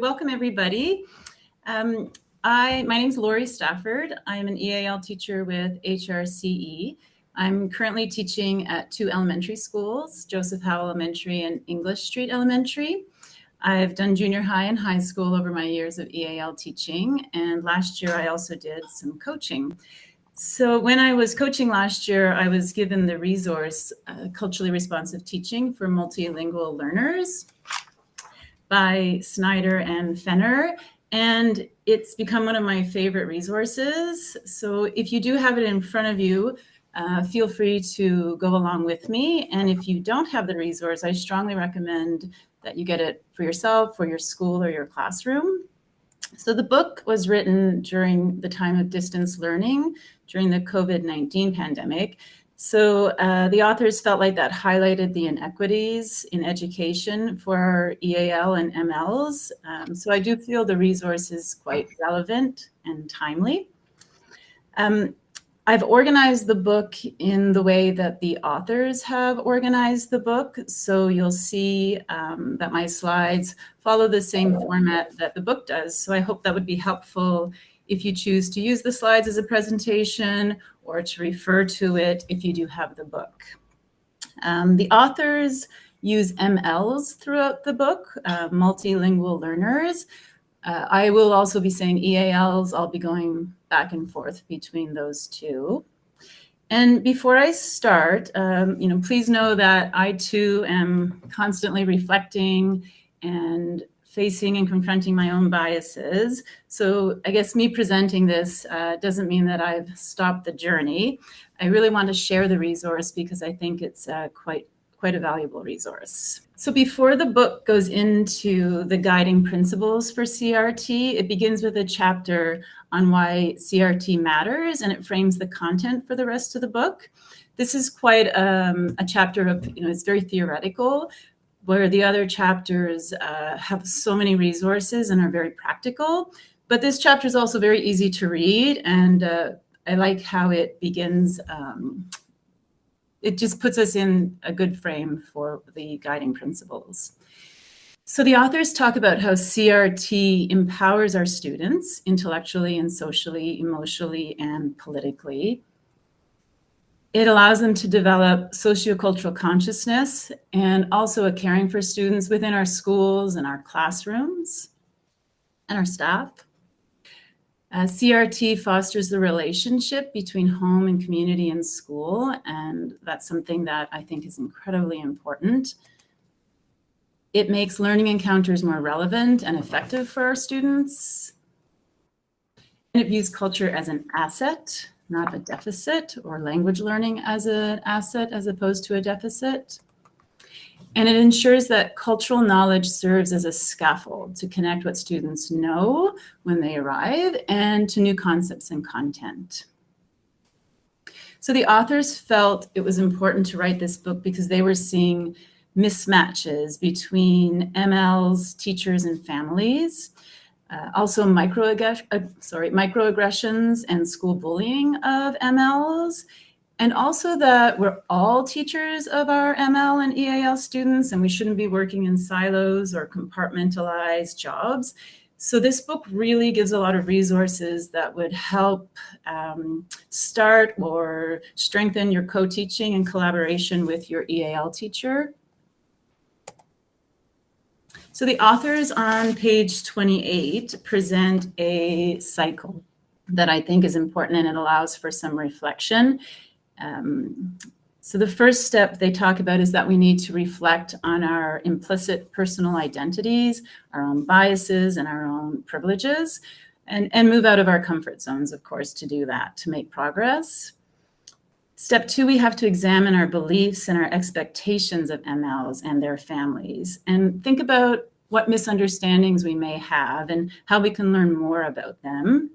Welcome, everybody. My name is Lori Stafford. I'm an EAL teacher with HRCE. I'm currently teaching at two elementary schools, Joseph Howe Elementary and English Street Elementary. I've done junior high and high school over my years of EAL teaching, and last year I also did some coaching. So when I was coaching last year, I was given the resource, Culturally Responsive Teaching for Multilingual Learners by Snyder and Fenner, and it's become one of my favorite resources. So if you do have it in front of you, feel free to go along with me. And if you don't have the resource, I strongly recommend that you get it for yourself, for your school, or your classroom. So the book was written during the time of distance learning during the COVID-19 pandemic. So the authors felt like that highlighted the inequities in education for our EAL and MLs. So I do feel the resource is quite relevant and timely. I've organized the book in the way that the authors have organized the book. So you'll see that my slides follow the same format that the book does. So I hope that would be helpful if you choose to use the slides as a presentation or to refer to it if you do have the book. The authors use MLs throughout the book, multilingual learners. I will also be saying EALs. I'll be going back and forth between those two. And before I start, please know that I too am constantly reflecting and facing and confronting my own biases. So I guess me presenting this doesn't mean that I've stopped the journey. I really want to share the resource because I think it's quite a valuable resource. So before the book goes into the guiding principles for CRT, it begins with a chapter on why CRT matters, and it frames the content for the rest of the book. This is quite a chapter of, it's very theoretical, where the other chapters have so many resources and are very practical. But this chapter is also very easy to read, and I like how it begins. It just puts us in a good frame for the guiding principles. So the authors talk about how CRT empowers our students intellectually and socially, emotionally, and politically. It allows them to develop sociocultural consciousness and also a caring for students within our schools and our classrooms and our staff. CRT fosters the relationship between home and community and school, and that's something that I think is incredibly important. It makes learning encounters more relevant and effective for our students. And it views culture as an asset, not a deficit, or language learning as an asset as opposed to a deficit. And it ensures that cultural knowledge serves as a scaffold to connect what students know when they arrive and to new concepts and content. So the authors felt it was important to write this book because they were seeing mismatches between MLs, teachers, and families. Also microaggressions and school bullying of MLs, and also that we're all teachers of our ML and EAL students, and we shouldn't be working in silos or compartmentalized jobs. So this book really gives a lot of resources that would help start or strengthen your co-teaching and collaboration with your EAL teacher. So the authors on page 28 present a cycle that I think is important, and it allows for some reflection. So the first step they talk about is that we need to reflect on our implicit personal identities, our own biases, and our own privileges, and move out of our comfort zones, of course, to do that, to make progress. Step 2, we have to examine our beliefs and our expectations of MLs and their families, and think about what misunderstandings we may have and how we can learn more about them.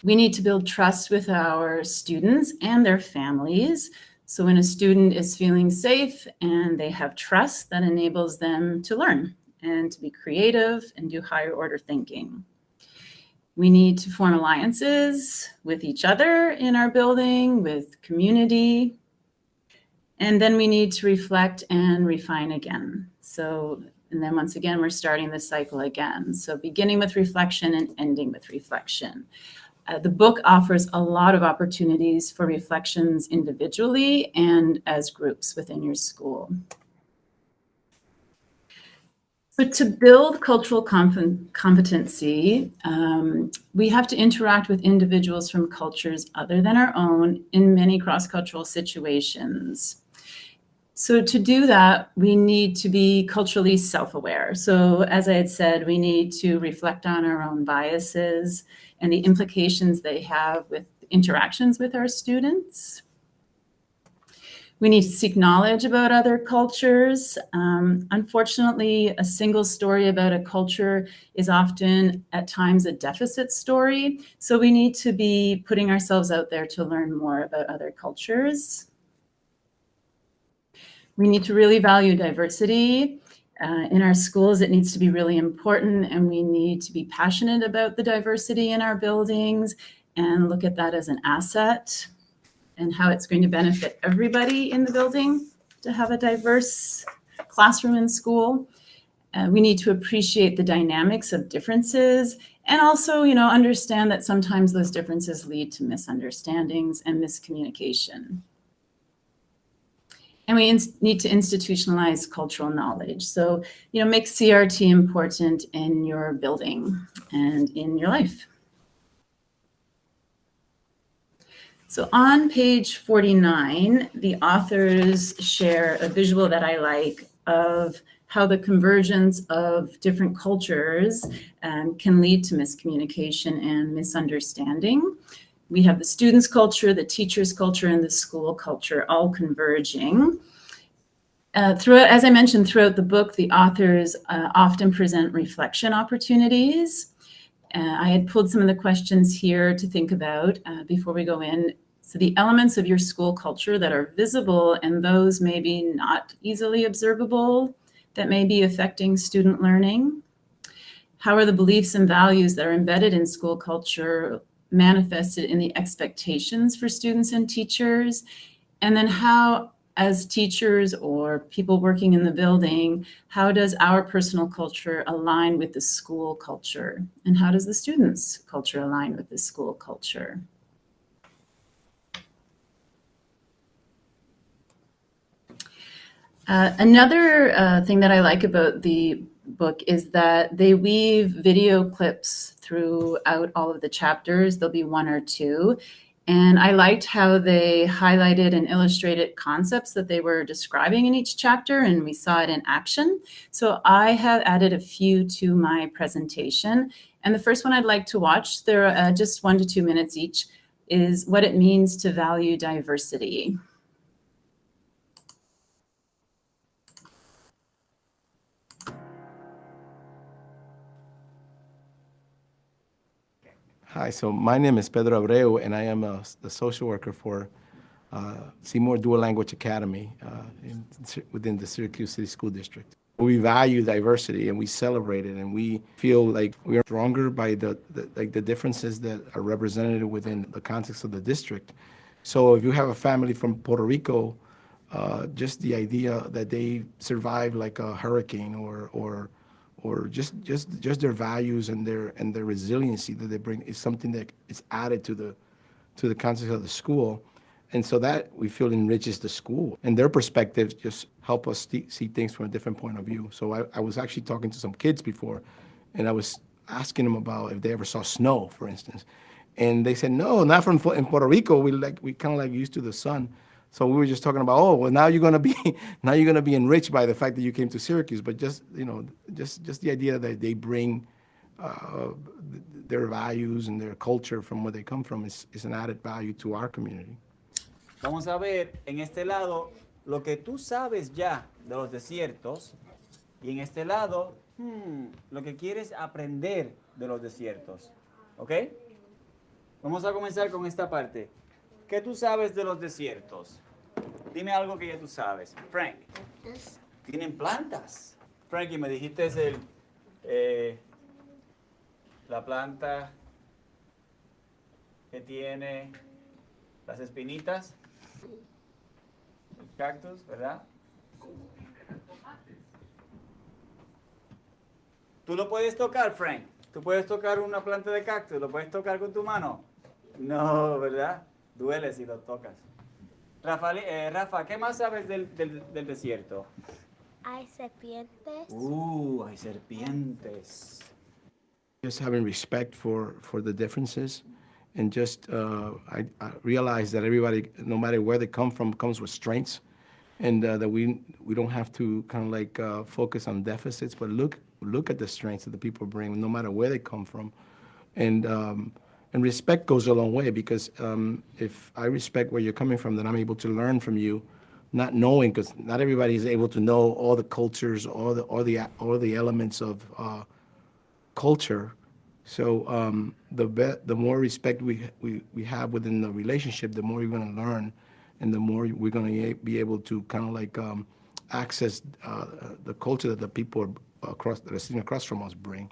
We need to build trust with our students and their families. So when a student is feeling safe and they have trust, that enables them to learn and to be creative and do higher order thinking. We need to form alliances with each other in our building, with community. And then we need to reflect and refine again. So And then once again, we're starting the cycle again. So beginning with reflection and ending with reflection. The book offers a lot of opportunities for reflections individually and as groups within your school. But to build cultural competency, we have to interact with individuals from cultures other than our own in many cross-cultural situations. So to do that, we need to be culturally self-aware. So as I had said, we need to reflect on our own biases and the implications they have with interactions with our students. We need to seek knowledge about other cultures. Unfortunately, a single story about a culture is often at times a deficit story. So we need to be putting ourselves out there to learn more about other cultures. We need to really value diversity. In our schools, it needs to be really important, and we need to be passionate about the diversity in our buildings and look at that as an asset and how it's going to benefit everybody in the building to have a diverse classroom and school. We need to appreciate the dynamics of differences and also, understand that sometimes those differences lead to misunderstandings and miscommunication. And we need to institutionalize cultural knowledge. So, make CRT important in your building and in your life. So on page 49, the authors share a visual that I like of how the convergence of different cultures can lead to miscommunication and misunderstanding. We have the students' culture, the teachers' culture, and the school culture all converging. As I mentioned, throughout the book, the authors often present reflection opportunities. I had pulled some of the questions here to think about before we go in. So the elements of your school culture that are visible and those maybe not easily observable that may be affecting student learning. How are the beliefs and values that are embedded in school culture manifested in the expectations for students and teachers? And then how, as teachers or people working in the building, how does our personal culture align with the school culture? And how does the students' culture align with the school culture? Another thing that I like about the book is that they weave video clips throughout all of the chapters. There'll be one or two. And I liked how they highlighted and illustrated concepts that they were describing in each chapter, and we saw it in action. So I have added a few to my presentation. And the first one I'd like to watch, they're just 1 to 2 minutes each, is what it means to value diversity. Hi, so my name is Pedro Abreu, and I am the social worker for Seymour Dual Language Academy within the Syracuse City School District. We value diversity and we celebrate it, and we feel like we are stronger by the differences that are represented within the context of the district. So if you have a family from Puerto Rico, just the idea that they survive like a hurricane or just their values and their resiliency that they bring is something that is added to the context of the school. And so that we feel enriches the school, and their perspectives just help us see things from a different point of view. So I was actually talking to some kids before, and I was asking them about if they ever saw snow, for instance. And they said, no, not in Puerto Rico. We kind of like used to the sun. So we were just talking about, oh, well, now you're gonna be enriched by the fact that you came to Syracuse. But just the idea that they bring their values and their culture from where they come from is an added value to our community. Vamos a ver en este lado lo que tú sabes ya de los desiertos y en este lado lo que quieres aprender de los desiertos. ¿Ok? Vamos a comenzar con esta parte. ¿Qué tú sabes de los desiertos? Dime algo que ya tú sabes. Frank. Tienen plantas. Frankie, me dijiste la planta que tiene las espinitas. El cactus, ¿verdad? Tú lo puedes tocar, Frank. Tú puedes tocar una planta de cactus, lo puedes tocar con tu mano. No, ¿verdad? Duele si lo tocas. Rafa, ¿qué más sabes del desierto? Hay serpientes. Hay serpientes. Just having respect for the differences, and just I realize that everybody, no matter where they come from, comes with strengths, and that we don't have to kind of like focus on deficits, but look at the strengths that the people bring, no matter where they come from, and respect goes a long way, because if I respect where you're coming from, then I'm able to learn from you, not knowing, because not everybody is able to know all the cultures, all the elements of culture. So the more respect we have within the relationship, the more you're going to learn, and the more we're going to be able to kind of like access the culture that the people that are sitting across from us bring.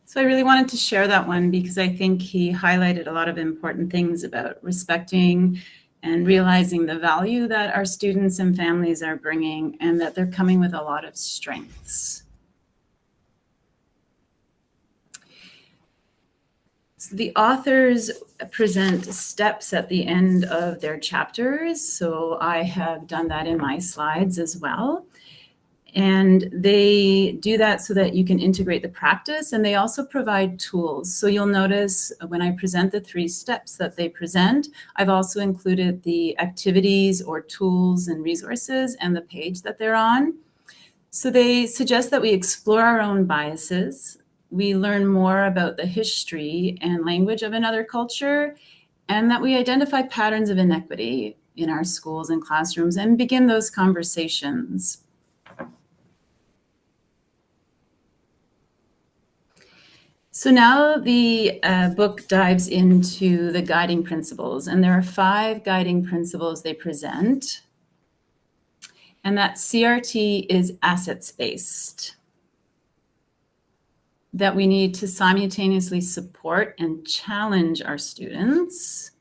So I really wanted to share that one because I think he highlighted a lot of important things about respecting and realizing the value that our students and families are bringing, and that they're coming with a lot of strengths. So the authors present steps at the end of their chapters. So I have done that in my slides as well. And they do that so that you can integrate the practice, and they also provide tools. So you'll notice when I present the 3 steps that they present, I've also included the activities or tools and resources and the page that they're on. So they suggest that we explore our own biases, we learn more about the history and language of another culture, and that we identify patterns of inequity in our schools and classrooms and begin those conversations. So now the book dives into the guiding principles, and there are 5 guiding principles they present. And that CRT is assets-based, that we need to simultaneously support and challenge our students.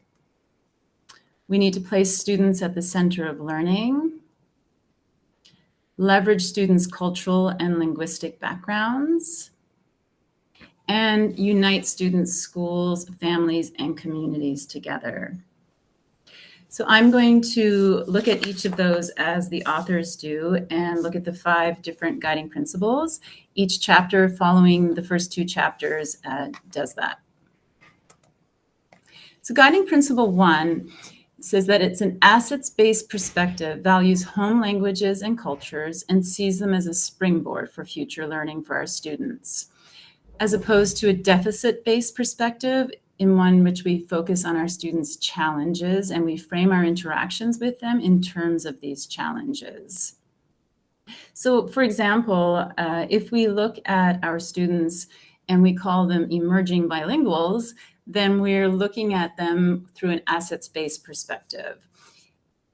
We need to place students at the center of learning, leverage students' cultural and linguistic backgrounds, and unite students, schools, families, and communities together. So I'm going to look at each of those as the authors do and look at the 5 different guiding principles. Each chapter following the first 2 chapters does that. So guiding principle 1 says that it's an assets-based perspective, values home languages and cultures, and sees them as a springboard for future learning for our students, as opposed to a deficit-based perspective, in one which we focus on our students' challenges and we frame our interactions with them in terms of these challenges. So, for example, if we look at our students and we call them emerging bilinguals, then we're looking at them through an assets-based perspective.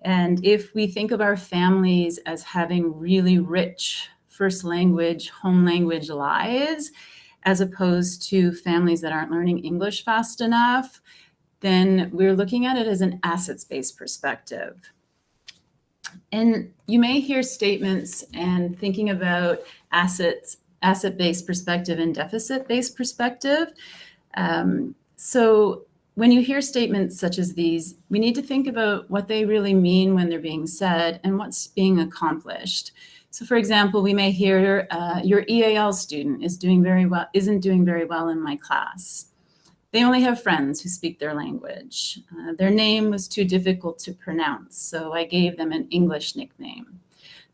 And if we think of our families as having really rich first language, home language lives, as opposed to families that aren't learning English fast enough, then we're looking at it as an assets-based perspective. And you may hear statements and thinking about asset-based perspective and deficit-based perspective. So when you hear statements such as these, we need to think about what they really mean when they're being said and what's being accomplished. So for example, we may hear your EAL student isn't doing very well in my class. They only have friends who speak their language. Their name was too difficult to pronounce, so I gave them an English nickname.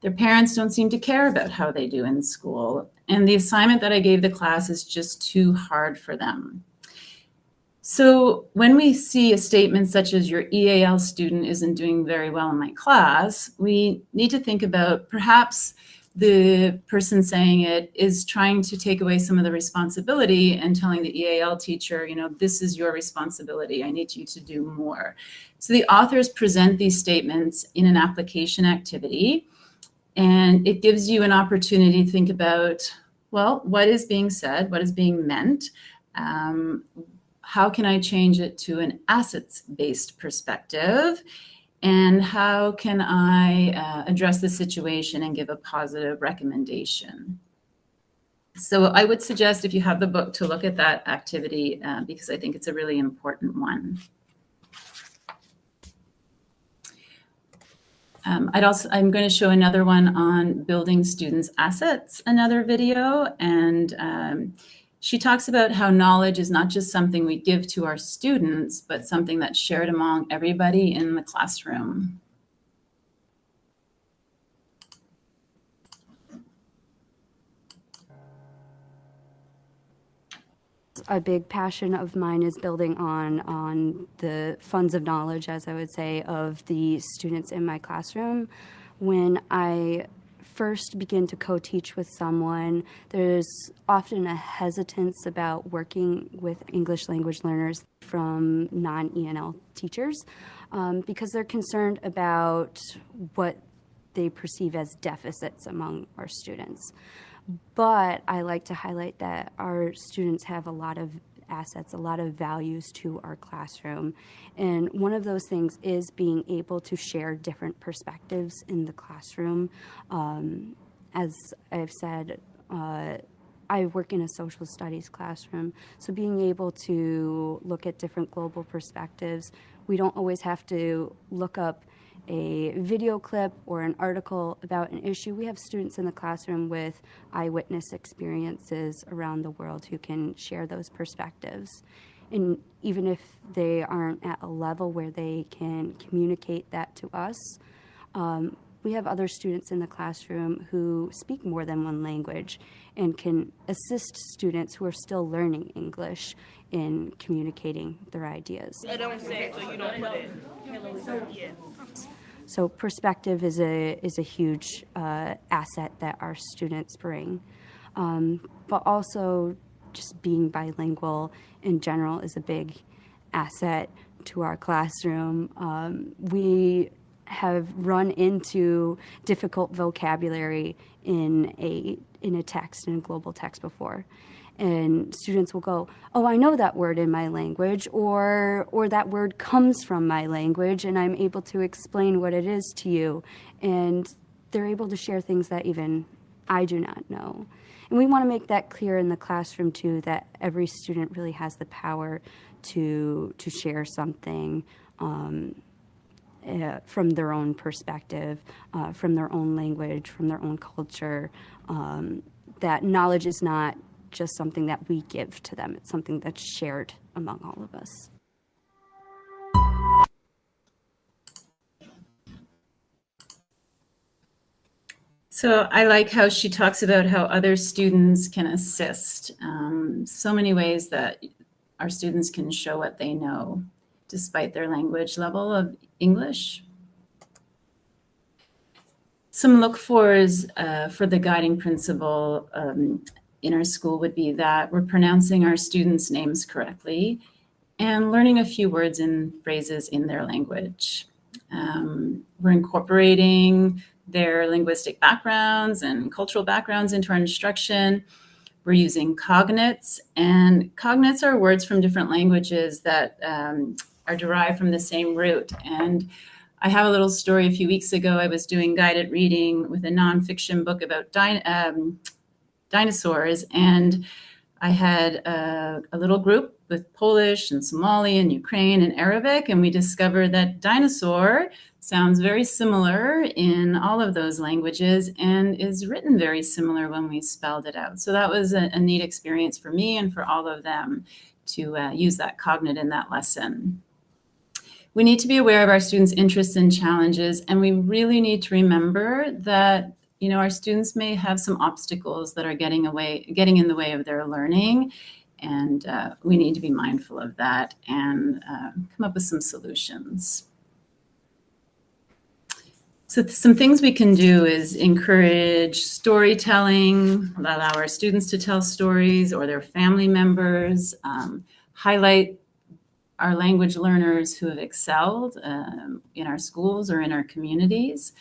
Their parents don't seem to care about how they do in school, and the assignment that I gave the class is just too hard for them. So when we see a statement such as your EAL student isn't doing very well in my class, we need to think about perhaps the person saying it is trying to take away some of the responsibility and telling the EAL teacher, this is your responsibility. I need you to do more. So the authors present these statements in an application activity, and it gives you an opportunity to think about, well, what is being said? What is being meant? How can I change it to an assets-based perspective? And how can I address the situation and give a positive recommendation? So I would suggest, if you have the book, to look at that activity because I think it's a really important one. I'm going to show another one on building students' assets, another video. And she talks about how knowledge is not just something we give to our students, but something that's shared among everybody in the classroom. A big passion of mine is building on the funds of knowledge, as I would say, of the students in my classroom. When I first begin to co-teach with someone, there's often a hesitance about working with English language learners from non-ENL teachers because they're concerned about what they perceive as deficits among our students. But I like to highlight that our students have a lot of assets, a lot of values to our classroom. And one of those things is being able to share different perspectives in the classroom. As I've said, I work in a social studies classroom, so being able to look at different global perspectives, we don't always have to look up a video clip or an article about an issue. We have students in the classroom with eyewitness experiences around the world who can share those perspectives. And even if they aren't at a level where they can communicate that to us, we have other students in the classroom who speak more than one language and can assist students who are still learning English in communicating their ideas. I don't say it, so you don't put it. Yeah. So perspective is a huge asset that our students bring. But also just being bilingual in general is a big asset to our classroom. We have run into difficult vocabulary in a text, in a global text before. And students will go, oh, I know that word in my language, or that word comes from my language, and I'm able to explain what it is to you. And they're able to share things that even I do not know. And we want to make that clear in the classroom, too, that every student really has the power to share something from their own perspective, from their own language, from their own culture. That knowledge is not just something that we give to them. It's something that's shared among all of us. So I like how she talks about how other students can assist. So many ways that our students can show what they know, despite their language level of English. Some look-fors for the guiding principle in our school would be that we're pronouncing our students' names correctly and learning a few words and phrases in their language. We're incorporating their linguistic backgrounds and cultural backgrounds into our instruction. We're using cognates, and cognates are words from different languages that are derived from the same root. And I have a little story. A few weeks ago, I was doing guided reading with a nonfiction book about dinosaurs, and I had a little group with Polish and Somali and Ukraine and Arabic, and we discovered that dinosaur sounds very similar in all of those languages and is written very similar when we spelled it out. So that was a neat experience for me and for all of them to use that cognate in that lesson. We need to be aware of our students' interests and challenges, and we really need to remember that our students may have some obstacles that are getting in the way of their learning, and we need to be mindful of that and come up with some solutions. So some things we can do is encourage storytelling, allow our students to tell stories or their family members, highlight our language learners who have excelled in our schools or in our communities.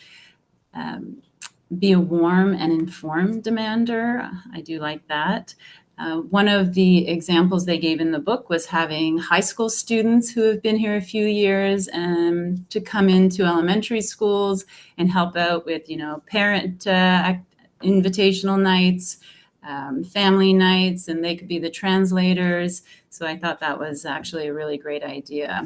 Be a warm and informed demander. I do like that. One of the examples they gave in the book was having high school students who have been here a few years to come into elementary schools and help out with, parent invitational nights, family nights, and they could be the translators. So I thought that was actually a really great idea.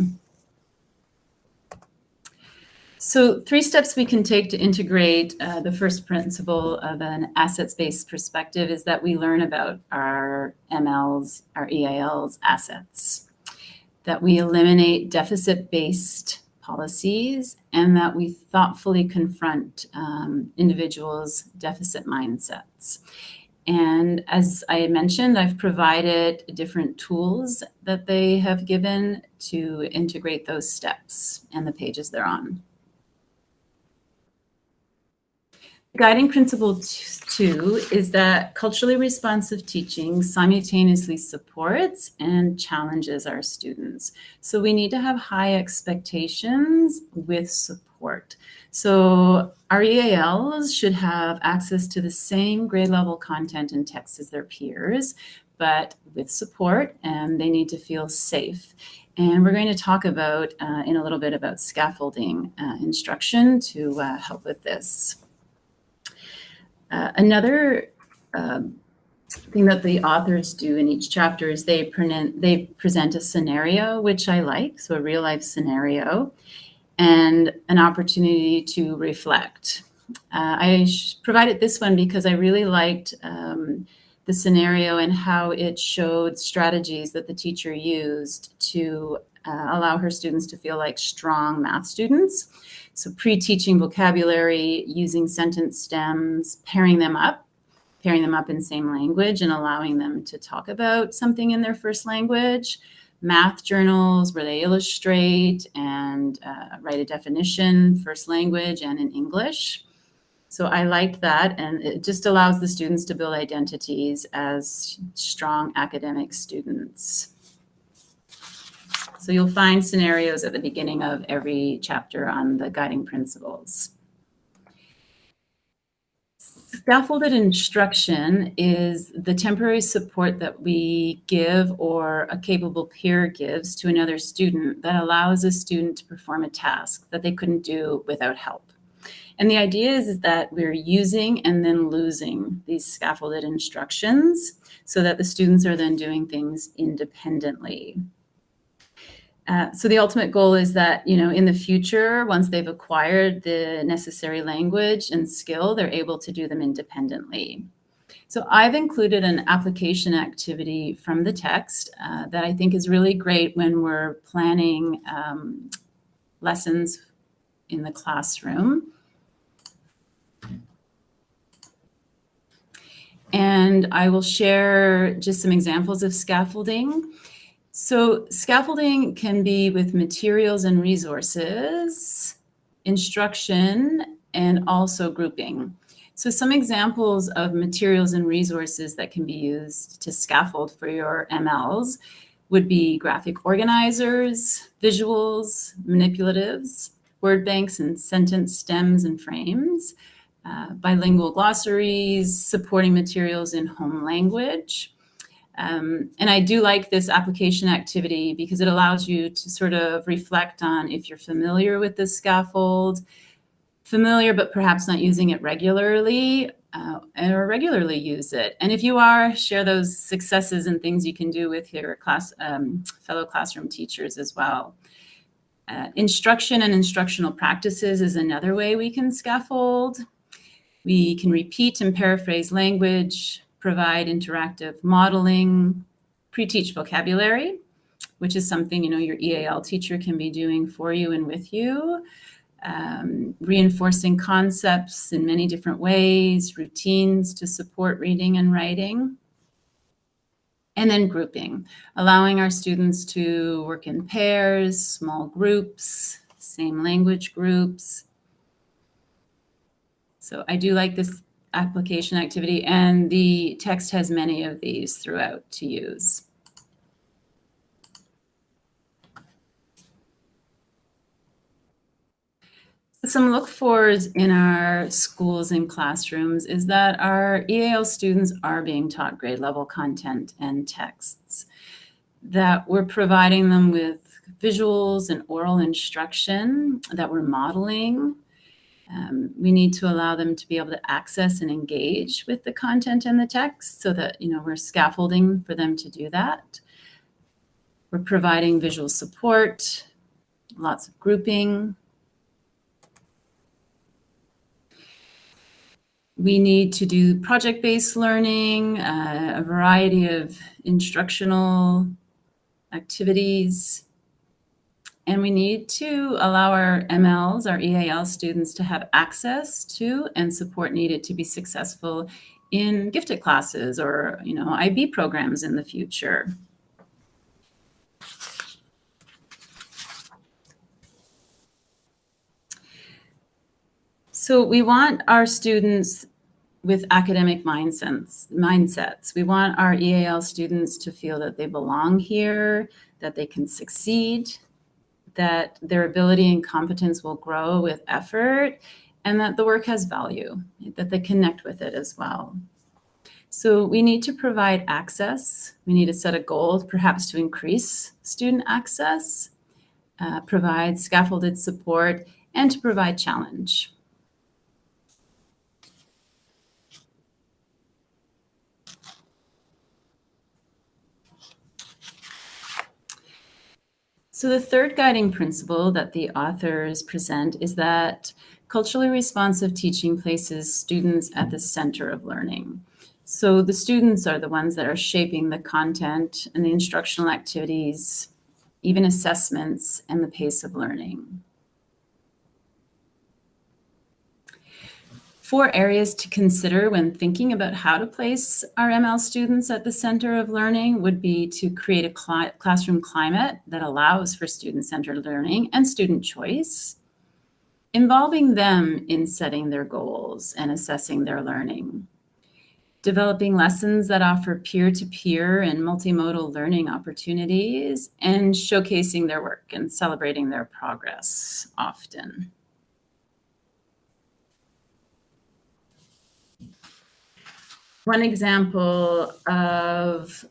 So 3 steps we can take to integrate the first principle of an assets-based perspective is that we learn about our MLs, our EALs assets, that we eliminate deficit-based policies, and that we thoughtfully confront individuals' deficit mindsets. And as I mentioned, I've provided different tools that they have given to integrate those steps and the pages they're on. Guiding principle 2 is that culturally responsive teaching simultaneously supports and challenges our students. So we need to have high expectations with support. So our EALs should have access to the same grade level content and text as their peers, but with support, and they need to feel safe. And we're going to talk about in a little bit about scaffolding instruction to help with this. Another thing that the authors do in each chapter is they present a scenario, which I like, so a real life scenario, and an opportunity to reflect. I provided this one because I really liked the scenario and how it showed strategies that the teacher used to allow her students to feel like strong math students. So pre-teaching vocabulary, using sentence stems, pairing them up in same language and allowing them to talk about something in their first language. Math journals where they illustrate and write a definition, first language and in English. So I liked that, and it just allows the students to build identities as strong academic students. So you'll find scenarios at the beginning of every chapter on the guiding principles. Scaffolded instruction is the temporary support that we give or a capable peer gives to another student that allows a student to perform a task that they couldn't do without help. And the idea is that we're using and then losing these scaffolded instructions so that the students are then doing things independently. So the ultimate goal is that, in the future, once they've acquired the necessary language and skill, they're able to do them independently. So I've included an application activity from the text that I think is really great when we're planning lessons in the classroom. And I will share just some examples of scaffolding. So scaffolding can be with materials and resources, instruction, and also grouping. So some examples of materials and resources that can be used to scaffold for your MLs would be graphic organizers, visuals, manipulatives, word banks and sentence stems and frames, bilingual glossaries, supporting materials in home language. And I do like this application activity because it allows you to sort of reflect on if you're familiar with this scaffold, familiar but perhaps not using it regularly, or regularly use it. And if you are, share those successes and things you can do with your fellow classroom teachers as well. Instruction and instructional practices is another way we can scaffold. We can repeat and paraphrase language, provide interactive modeling, pre-teach vocabulary, which is something, your EAL teacher can be doing for you and with you. Reinforcing concepts in many different ways, routines to support reading and writing. And then grouping, allowing our students to work in pairs, small groups, same language groups. So I do like this application activity, and the text has many of these throughout to use. Some look-fors in our schools and classrooms is that our EAL students are being taught grade level content and texts, that we're providing them with visuals and oral instruction, that we're modeling. We need to allow them to be able to access and engage with the content and the text so that, we're scaffolding for them to do that. We're providing visual support, lots of grouping. We need to do project-based learning, a variety of instructional activities. And we need to allow our MLs, our EAL students, to have access to and support needed to be successful in gifted classes or, IB programs in the future. So we want our students with academic mindsets. We want our EAL students to feel that they belong here, that they can succeed, that their ability and competence will grow with effort, and that the work has value, that they connect with it as well. So we need to provide access. We need to set a goal, perhaps to increase student access, provide scaffolded support, and to provide challenge. So the third guiding principle that the authors present is that culturally responsive teaching places students at the center of learning. So the students are the ones that are shaping the content and the instructional activities, even assessments, and the pace of learning. 4 areas to consider when thinking about how to place our ML students at the center of learning would be to create a classroom climate that allows for student-centered learning and student choice, involving them in setting their goals and assessing their learning, developing lessons that offer peer-to-peer and multimodal learning opportunities, and showcasing their work and celebrating their progress often. One example of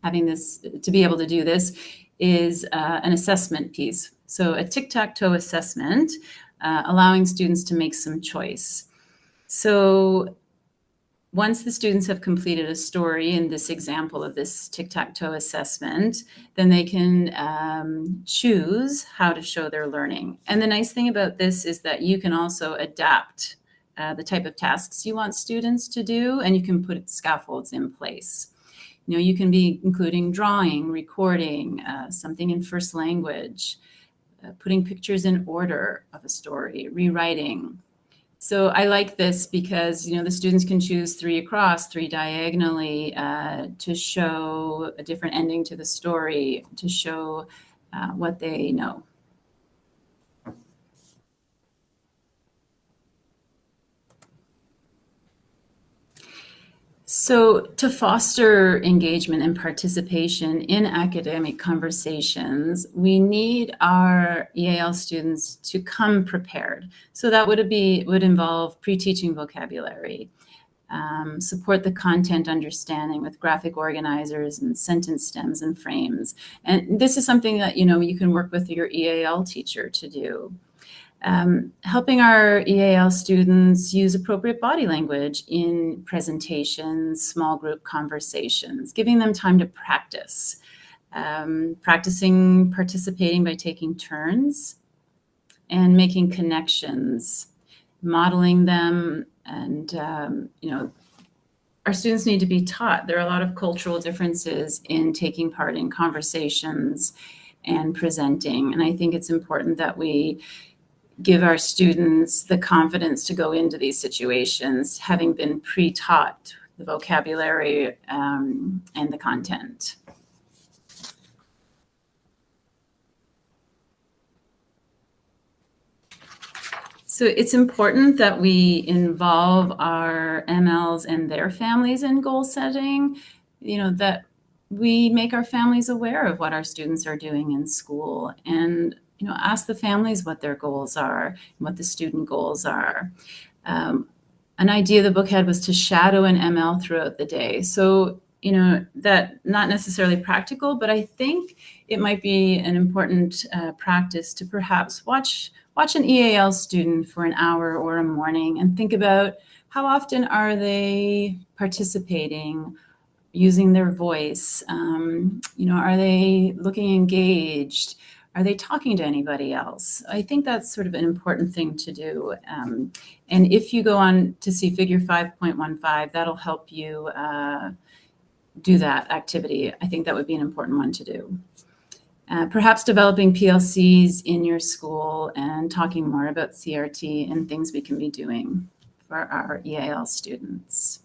having this, to be able to do this, is an assessment piece. So a tic-tac-toe assessment, allowing students to make some choice. So once the students have completed a story in this example of this tic-tac-toe assessment, then they can choose how to show their learning. And the nice thing about this is that you can also adapt the type of tasks you want students to do, and you can put scaffolds in place. You can be including drawing, recording, something in first language, putting pictures in order of a story, rewriting. So I like this because, the students can choose 3 across, 3 diagonally, to show a different ending to the story, to show what they know. So to foster engagement and participation in academic conversations, we need our EAL students to come prepared. So that would involve pre-teaching vocabulary, support the content understanding with graphic organizers and sentence stems and frames. And this is something that, you can work with your EAL teacher to do. Helping our EAL students use appropriate body language in presentations, small group conversations, giving them time to practice, participating by taking turns, and making connections, modeling them. And, our students need to be taught. There are a lot of cultural differences in taking part in conversations and presenting. And I think it's important that we give our students the confidence to go into these situations, having been pre-taught the vocabulary and the content. So it's important that we involve our MLs and their families in goal setting, that we make our families aware of what our students are doing in school. And ask the families what their goals are and what the student goals are. An idea the book had was to shadow an ML throughout the day. So, that not necessarily practical, but I think it might be an important practice to perhaps watch an EAL student for an hour or a morning and think about how often are they participating, using their voice? Are they looking engaged? Are they talking to anybody else? I think that's sort of an important thing to do. And if you go on to see figure 5.15, that'll help you do that activity. I think that would be an important one to do. Perhaps developing PLCs in your school and talking more about CRT and things we can be doing for our EAL students.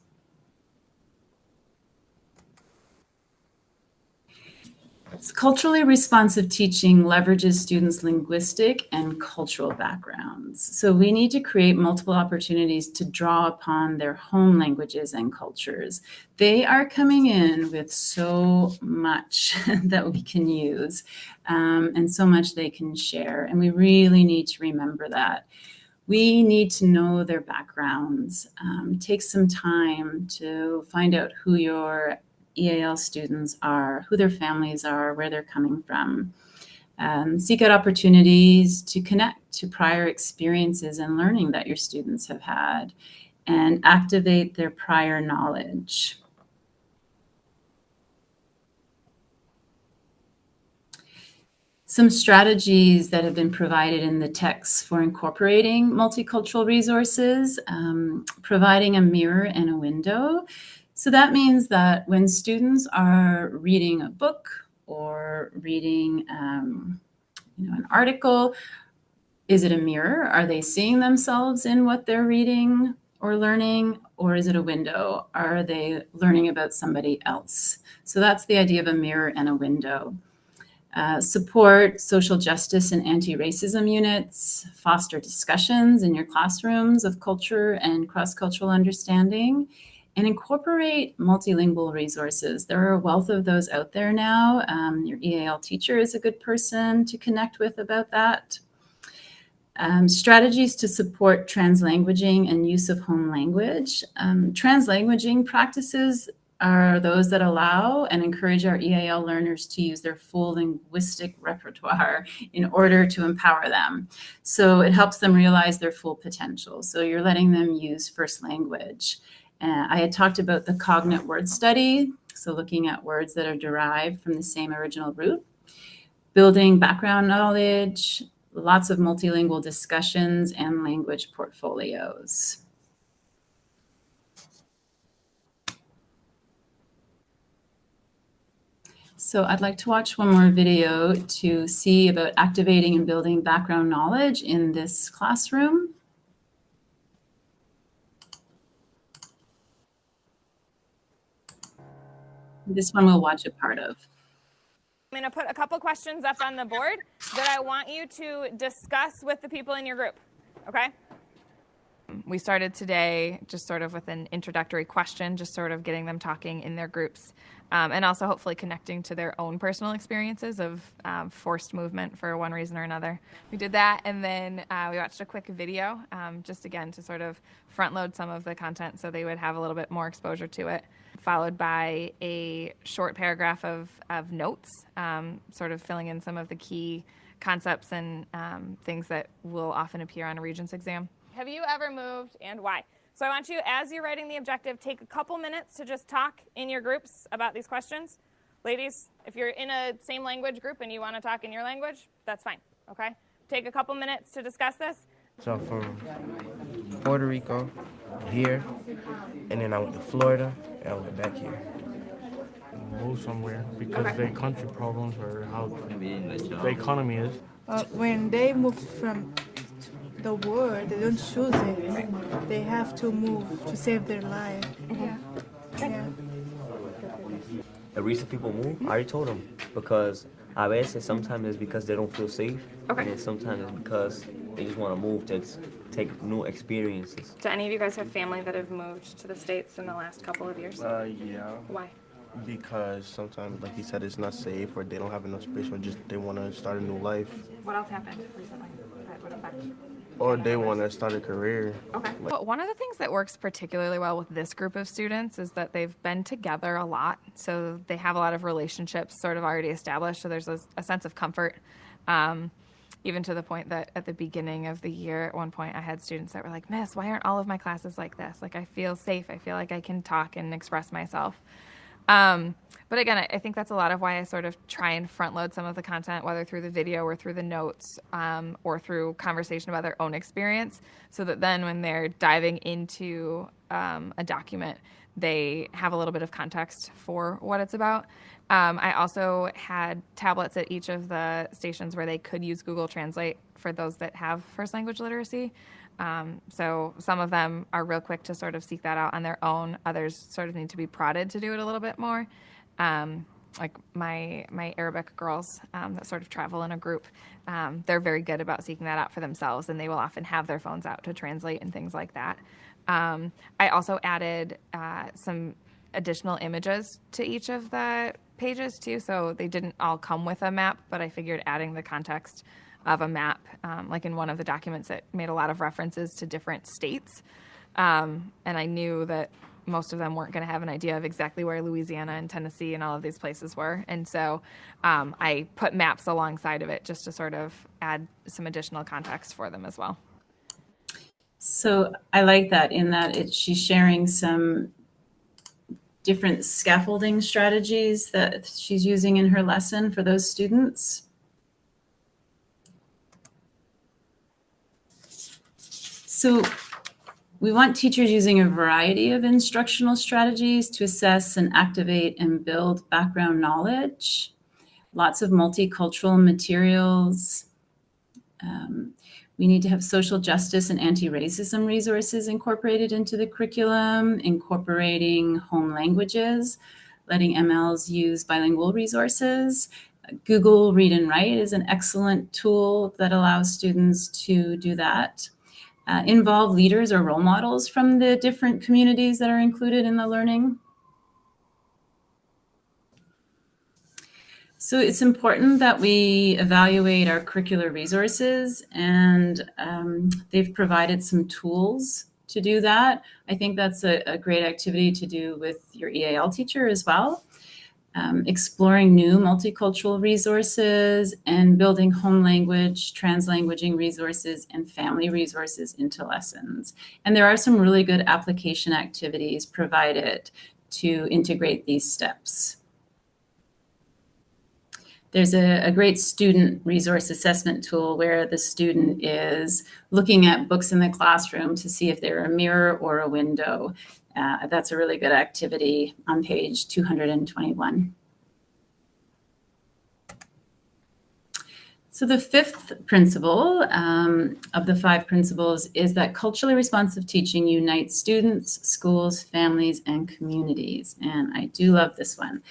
Culturally responsive teaching leverages students' linguistic and cultural backgrounds. So we need to create multiple opportunities to draw upon their home languages and cultures. They are coming in with so much that we can use and so much they can share. And we really need to remember that. We need to know their backgrounds. Take some time to find out who your EAL students are, who their families are, where they're coming from. Seek out opportunities to connect to prior experiences and learning that your students have had, and activate their prior knowledge. Some strategies that have been provided in the text for incorporating multicultural resources, providing a mirror and a window. So that means that when students are reading a book or reading an article, is it a mirror? Are they seeing themselves in what they're reading or learning? Or is it a window? Are they learning about somebody else? So that's the idea of a mirror and a window. Support social justice and anti-racism units, foster discussions in your classrooms of culture and cross-cultural understanding, and incorporate multilingual resources. There are a wealth of those out there now. Your EAL teacher is a good person to connect with about that. Strategies to support translanguaging and use of home language. Translanguaging practices are those that allow and encourage our EAL learners to use their full linguistic repertoire in order to empower them. So it helps them realize their full potential. So you're letting them use first language. I had talked about the cognate word study, so looking at words that are derived from the same original root, building background knowledge, lots of multilingual discussions, and language portfolios. So I'd like to watch one more video to see about activating and building background knowledge in this classroom. This one we'll watch a part of. I'm going to put a couple questions up on the board that I want you to discuss with the people in your group, okay? We started today just sort of with an introductory question, just sort of getting them talking in their groups, and also hopefully connecting to their own personal experiences of forced movement for one reason or another. We did that, and then we watched a quick video, just again to sort of front load some of the content so they would have a little bit more exposure to it, followed by a short paragraph of notes, sort of filling in some of the key concepts and things that will often appear on a Regents exam. Have you ever moved and why? So I want you, as you're writing the objective, take a couple minutes to just talk in your groups about these questions. Ladies, if you're in a same language group and you want to talk in your language, that's fine, okay? Take a couple minutes to discuss this. So from Puerto Rico, here, and then I went to Florida, and I went back here. Move somewhere because their country problems or how the economy is. When they move from the world, they don't choose it. They have to move to save their life. Yeah. The reason people move, I already told them, because a veces sometimes it's because they don't feel safe, and then sometimes it's because they just want to move to take new experiences. Do any of you guys have family that have moved to the States in the last couple of years? Yeah. Why? Because sometimes, like he said, it's not safe, or they don't have enough space, or just they want to start a new life, What else happened recently that would affect? or they want to start a career. Okay. But one of the things that works particularly well with this group of students is that they've been together a lot. So they have a lot of relationships sort of already established. So there's a sense of comfort, even to the point that at the beginning of the year, at one point, I had students that were like, Miss, why aren't all of my classes like this? Like, I feel safe. I feel like I can talk and express myself. But again, I think that's a lot of why I sort of try and front load some of the content, whether through the video or through the notes, or through conversation about their own experience, so that then when they're diving into a document, they have a little bit of context for what it's about. I also had tablets at each of the stations where they could use Google Translate for those that have first language literacy. So some of them are real quick to sort of seek that out on their own. Others sort of need to be prodded to do it a little bit more. Like my Arabic girls that sort of travel in a group, they're very good about seeking that out for themselves, and they will often have their phones out to translate and things like that. I also added some additional images to each of the pages too, so they didn't all come with a map, but I figured adding the context of a map, like in one of the documents, it made a lot of references to different states, and I knew that most of them weren't going to have an idea of exactly where Louisiana and Tennessee and all of these places were, and so I put maps alongside of it just to sort of add some additional context for them as well. So I like that in that she's sharing some different scaffolding strategies that she's using in her lesson for those students. So we want teachers using a variety of instructional strategies to assess and activate and build background knowledge. Lots of multicultural materials. We need to have social justice and anti-racism resources incorporated into the curriculum, incorporating home languages, letting MLs use bilingual resources. Google Read and Write is an excellent tool that allows students to do that. Involve leaders or role models from the different communities that are included in the learning. So it's important that we evaluate our curricular resources, and they've provided some tools to do that. I think that's a great activity to do with your EAL teacher as well. Exploring new multicultural resources and building home language, translanguaging resources, and family resources into lessons. And there are some really good application activities provided to integrate these steps. There's a great student resource assessment tool where the student is looking at books in the classroom to see if they're a mirror or a window. That's a really good activity on page 221. So the fifth principle of the 5 principles is that culturally responsive teaching unites students, schools, families, and communities. And I do love this one.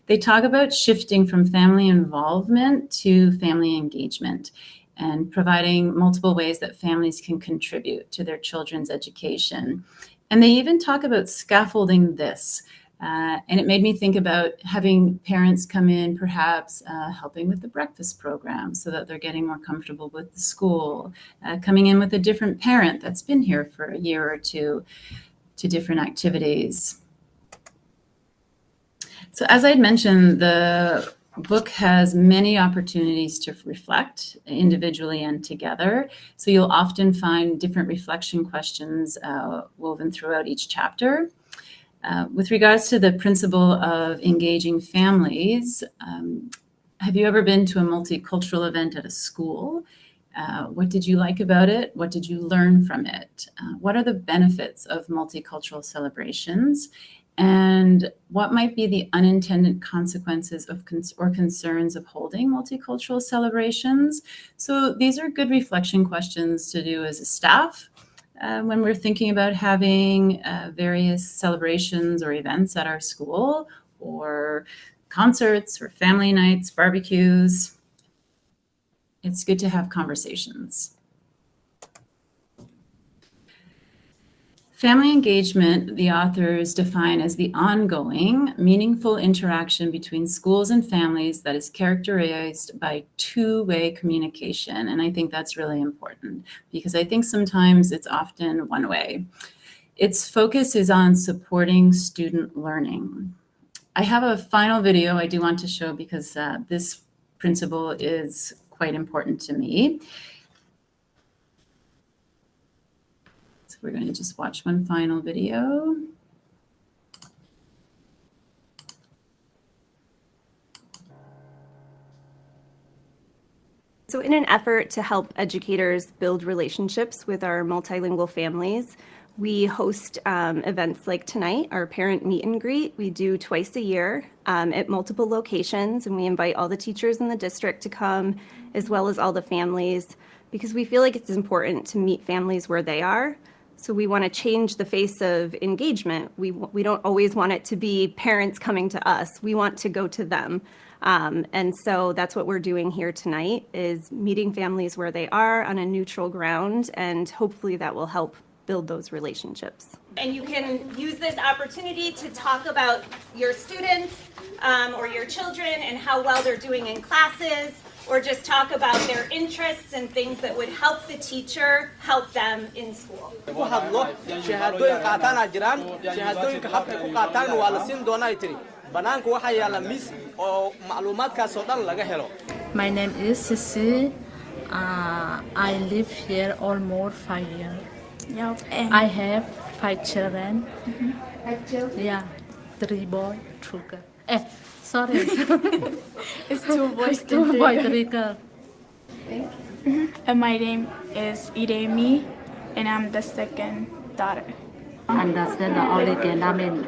They talk about shifting from family involvement to family engagement and providing multiple ways that families can contribute to their children's education. And they even talk about scaffolding this. And it made me think about having parents come in, perhaps helping with the breakfast program so that they're getting more comfortable with the school, coming in with a different parent that's been here for a year or two to different activities. So as I had mentioned, the book has many opportunities to reflect individually and together. So you'll often find different reflection questions woven throughout each chapter. With regards to the principle of engaging families, have you ever been to a multicultural event at a school? What did you like about it? What did you learn from it? What are the benefits of multicultural celebrations? And what might be the unintended consequences of or concerns of holding multicultural celebrations? So these are good reflection questions to do as a staff when we're thinking about having various celebrations or events at our school, or concerts or family nights, barbecues. It's good to have conversations. Family engagement, the authors define as the ongoing, meaningful interaction between schools and families that is characterized by two-way communication. And I think that's really important because I think sometimes it's often one way. Its focus is on supporting student learning. I have a final video I do want to show because this principle is quite important to me. So we're going to just watch one final video. So in an effort to help educators build relationships with our multilingual families, we host events like tonight, our parent meet and greet. We do twice a year at multiple locations, and we invite all the teachers in the district to come, as well as all the families, because we feel like it's important to meet families where they are. So we want to change the face of engagement. We don't always want it to be parents coming to us. We want to go to them. And so that's what we're doing here tonight, is meeting families where they are on a neutral ground, and hopefully that will help build those relationships. And you can use this opportunity to talk about your students or your children and how well they're doing in classes, or just talk about their interests and things that would help the teacher help them in school. My name is Sisi. I live here almost 5 years. I have 5 children. Yeah, 3 boys, 2 girls. Sorry. It's 2 boys, 2 boys, 3 girls. And my name is Iremi, and I'm the second daughter. Understand the only thing I mean,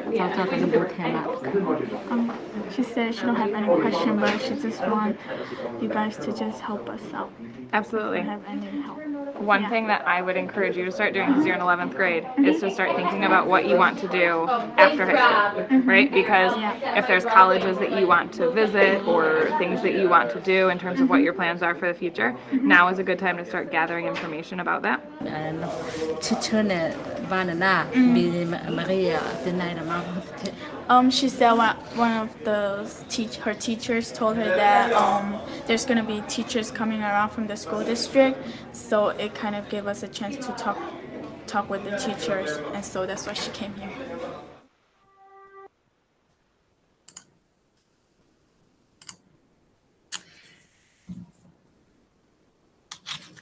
She said she don't have any question, but she just want you guys to just help us out. Absolutely. If you have any help. One thing that I would encourage you to start doing, because you're in 11th grade, is to start thinking about what you want to do after high school, right? Because if there's colleges that you want to visit or things that you want to do in terms of what your plans are for the future, now is a good time to start gathering information about that. She said one of her teachers told her that there's going to be teachers coming around from the school district, so it kind of gave us a chance to talk with the teachers, and so that's why she came here.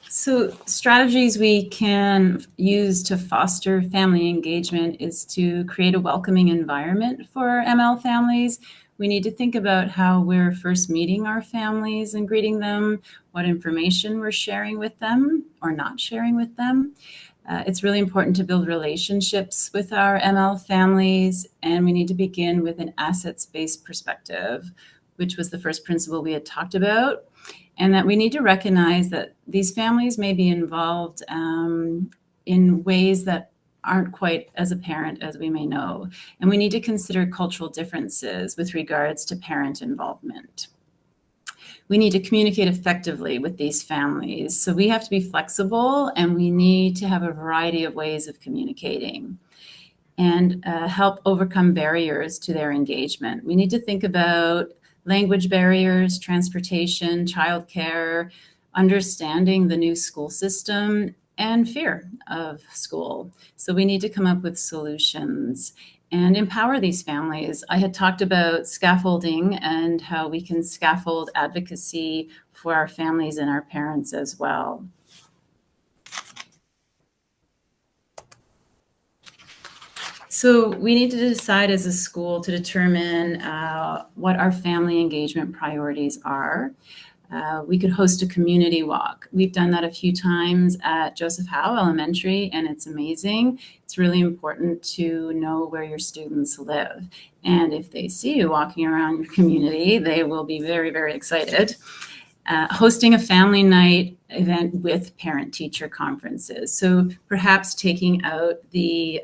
So strategies we can use to foster family engagement is to create a welcoming environment for ML families. We need to think about how we're first meeting our families and greeting them, what information we're sharing with them or not sharing with them. It's really important to build relationships with our ML families, and we need to begin with an assets-based perspective, which was the first principle we had talked about. And that we need to recognize that these families may be involved in ways that aren't quite as apparent as we may know. And we need to consider cultural differences with regards to parent involvement. We need to communicate effectively with these families. So we have to be flexible, and we need to have a variety of ways of communicating and help overcome barriers to their engagement. We need to think about language barriers, transportation, childcare, understanding the new school system, and fear of school. So we need to come up with solutions and empower these families. I had talked about scaffolding and how we can scaffold advocacy for our families and our parents as well. So we need to decide as a school to determine what our family engagement priorities are. We could host a community walk. We've done that a few times at Joseph Howe Elementary, and it's amazing. It's really important to know where your students live. And if they see you walking around your community, they will be very, very excited. Hosting a family night event with parent-teacher conferences. So perhaps taking out the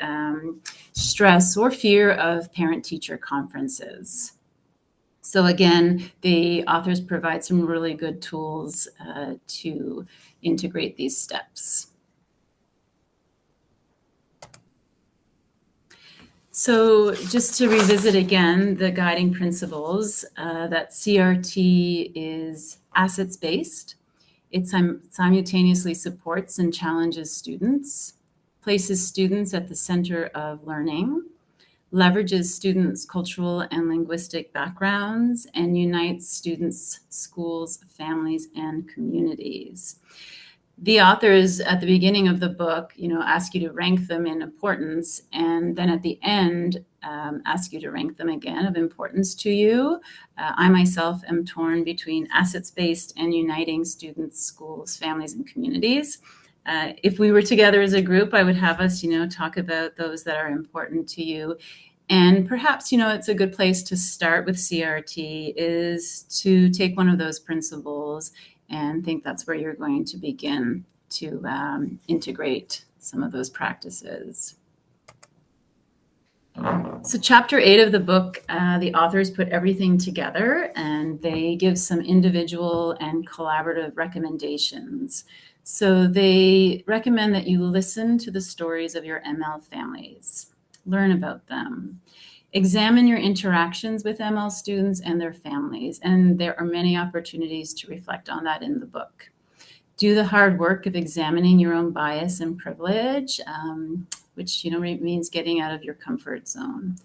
stress or fear of parent-teacher conferences. So again, the authors provide some really good tools to integrate these steps. So just to revisit again, the guiding principles, that CRT is assets-based. It simultaneously supports and challenges students, places students at the center of learning, leverages students' cultural and linguistic backgrounds, and unites students, schools, families, and communities. The authors at the beginning of the book, ask you to rank them in importance, and then at the end, ask you to rank them again of importance to you. I myself am torn between assets-based and uniting students, schools, families, and communities. If we were together as a group, I would have us, talk about those that are important to you. And perhaps, it's a good place to start with CRT is to take one of those principles and think that's where you're going to begin to integrate some of those practices. So chapter 8 of the book, the authors put everything together and they give some individual and collaborative recommendations. So they recommend that you listen to the stories of your ML families, learn about them, examine your interactions with ML students and their families, and there are many opportunities to reflect on that in the book. Do the hard work of examining your own bias and privilege, which means getting out of your comfort zone.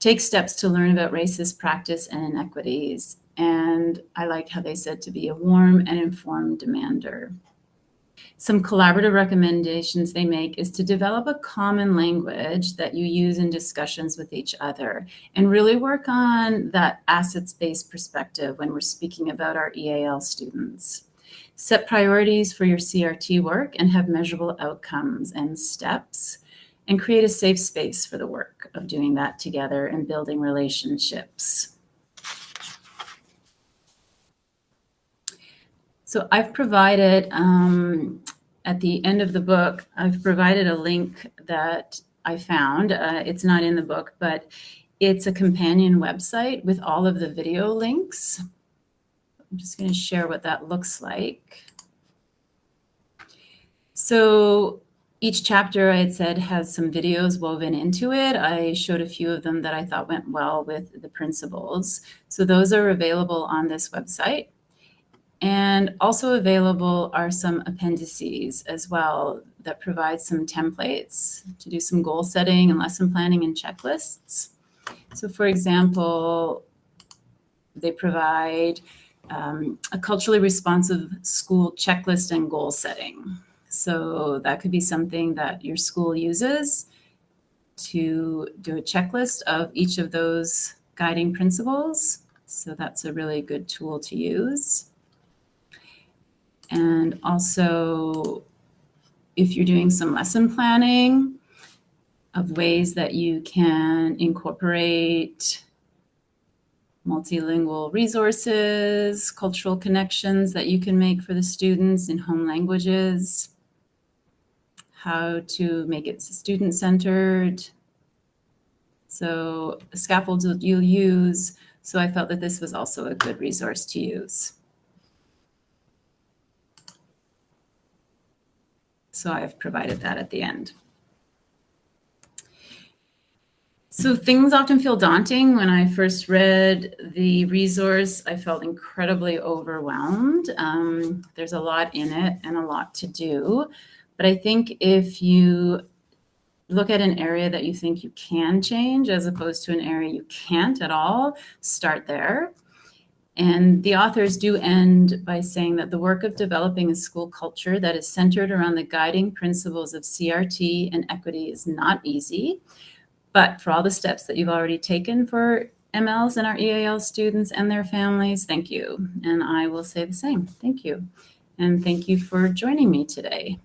Take steps to learn about racist practice and inequities. And I liked how they said to be a warm and informed demander. Some collaborative recommendations they make is to develop a common language that you use in discussions with each other and really work on that assets-based perspective when we're speaking about our EAL students. Set priorities for your CRT work and have measurable outcomes and steps, and create a safe space for the work of doing that together and building relationships. So I've provided, at the end of the book, I've provided a link that I found. It's not in the book, but it's a companion website with all of the video links. I'm just going to share what that looks like. So each chapter, I had said, has some videos woven into it. I showed a few of them that I thought went well with the principles. So those are available on this website. And also available are some appendices as well that provide some templates to do some goal setting and lesson planning and checklists. So for example, they provide a culturally responsive school checklist and goal setting. So that could be something that your school uses to do a checklist of each of those guiding principles. So that's a really good tool to use. And also, if you're doing some lesson planning of ways that you can incorporate multilingual resources, cultural connections that you can make for the students in home languages, how to make it student-centered. So scaffolds you'll use. So I felt that this was also a good resource to use. So I've provided that at the end. So things often feel daunting. When I first read the resource, I felt incredibly overwhelmed. There's a lot in it and a lot to do. But I think if you look at an area that you think you can change as opposed to an area you can't at all, start there. And the authors do end by saying that the work of developing a school culture that is centered around the guiding principles of CRT and equity is not easy. But for all the steps that you've already taken for MLs and our EAL students and their families, thank you. And I will say the same. Thank you. And thank you for joining me today.